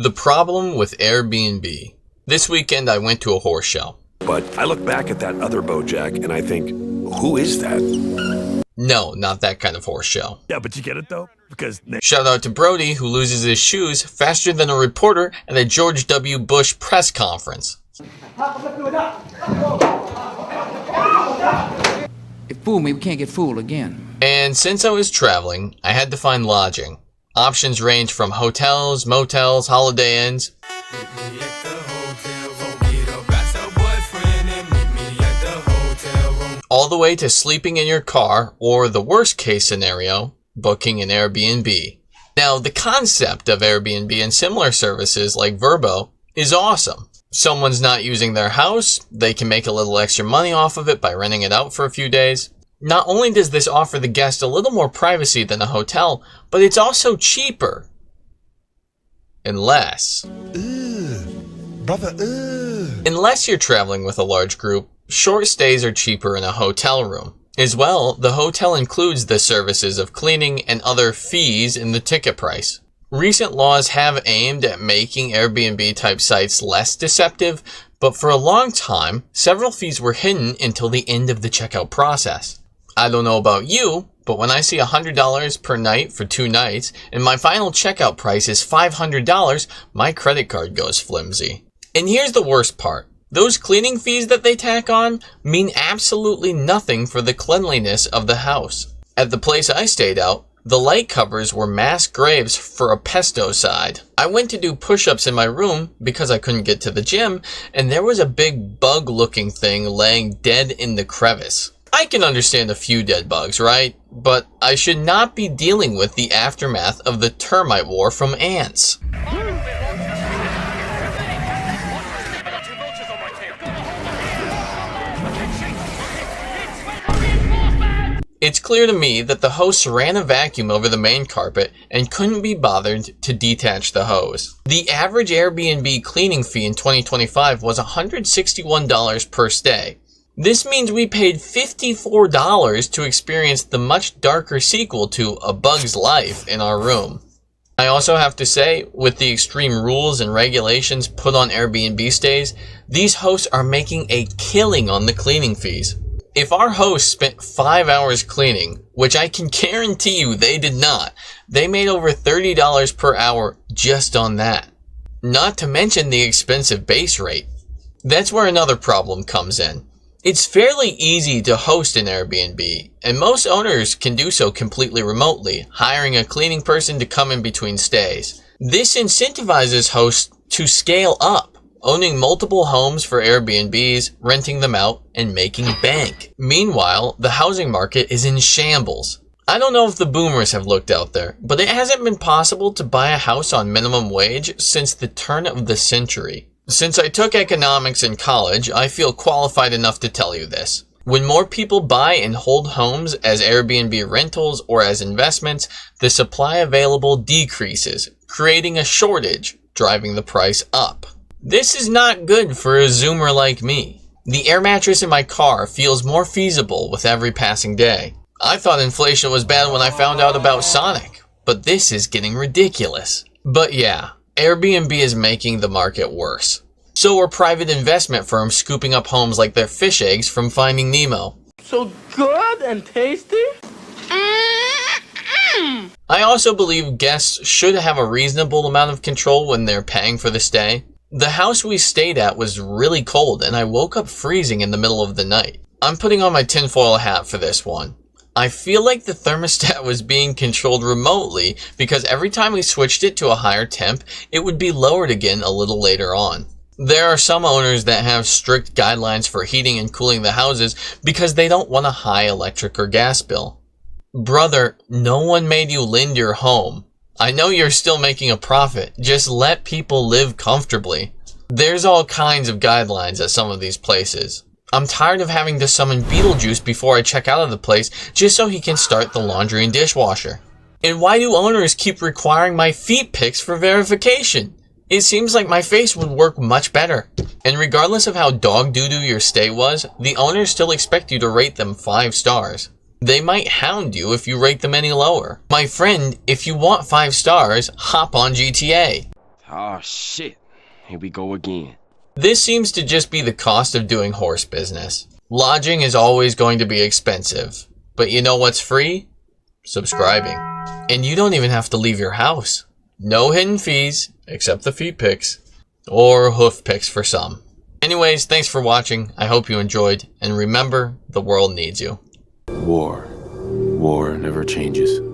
The problem with Airbnb. This weekend I went to a horse show. But I look back at that other Bojack and I think, who is that? No, not that kind of horse show. Yeah, but you get it though? Because shout out to Brody, who loses his shoes faster than a reporter at a George W. Bush press conference. It fooled me, we can't get fooled again. And since I was traveling, I had to find lodging. Options range from hotels, motels, Holiday Inns, all the way to sleeping in your car, or the worst case scenario, booking an Airbnb. Now, the concept of Airbnb and similar services like Vrbo is awesome. Someone's not using their house, they can make a little extra money off of it by renting it out for a few days. Not only does this offer the guest a little more privacy than a hotel, but it's also cheaper. Unless you're traveling with a large group, short stays are cheaper in a hotel room. As well, the hotel includes the services of cleaning and other fees in the ticket price. Recent laws have aimed at making Airbnb-type sites less deceptive, but for a long time, several fees were hidden until the end of the checkout process. I don't know about you, but when I see $100 per night for 2 nights, and my final checkout price is $500, my credit card goes flimsy. And here's the worst part. Those cleaning fees that they tack on mean absolutely nothing for the cleanliness of the house. At the place I stayed out, the light covers were mass graves for a pesticide. I went to do push-ups in my room because I couldn't get to the gym, and there was a big bug-looking thing laying dead in the crevice. I can understand a few dead bugs, right? But I should not be dealing with the aftermath of the termite war from ants. It's clear to me that the hosts ran a vacuum over the main carpet and couldn't be bothered to detach the hose. The average Airbnb cleaning fee in 2025 was $161 per stay. This means we paid $54 to experience the much darker sequel to A Bug's Life in our room. I also have to say, with the extreme rules and regulations put on Airbnb stays, these hosts are making a killing on the cleaning fees. If our hosts spent 5 hours cleaning, which I can guarantee you they did not, they made over $30 per hour just on that. Not to mention the expensive base rate. That's where another problem comes in. It's fairly easy to host an Airbnb, and most owners can do so completely remotely, hiring a cleaning person to come in between stays. This incentivizes hosts to scale up, owning multiple homes for Airbnbs, renting them out, and making bank. Meanwhile, the housing market is in shambles. I don't know if the boomers have looked out there, but it hasn't been possible to buy a house on minimum wage since the turn of the century. Since I took economics in college, I feel qualified enough to tell you this. When more people buy and hold homes as Airbnb rentals or as investments, the supply available decreases, creating a shortage, driving the price up. This is not good for a Zoomer like me. The air mattress in my car feels more feasible with every passing day. I thought inflation was bad when I found out about Sonic, but this is getting ridiculous. But yeah, Airbnb is making the market worse. So are private investment firms scooping up homes like they're fish eggs from Finding Nemo. So good and tasty? I also believe guests should have a reasonable amount of control when they're paying for the stay. The house we stayed at was really cold and I woke up freezing in the middle of the night. I'm putting on my tinfoil hat for this one. I feel like the thermostat was being controlled remotely because every time we switched it to a higher temp, it would be lowered again a little later on. There are some owners that have strict guidelines for heating and cooling the houses because they don't want a high electric or gas bill. Brother, no one made you lend your home. I know you're still making a profit. Just let people live comfortably. There's all kinds of guidelines at some of these places. I'm tired of having to summon Beetlejuice before I check out of the place just so he can start the laundry and dishwasher. And why do owners keep requiring my feet pics for verification? It seems like my face would work much better. And regardless of how dog doo-doo your stay was, the owners still expect you to rate them 5 stars. They might hound you if you rate them any lower. My friend, if you want 5 stars, hop on GTA. Oh, shit. Here we go again. This seems to just be the cost of doing horse business. Lodging is always going to be expensive. But you know what's free? Subscribing. And you don't even have to leave your house. No hidden fees, except the feet pics. Or hoof pics for some. Anyways, thanks for watching. I hope you enjoyed. And remember, the world needs you. War never changes.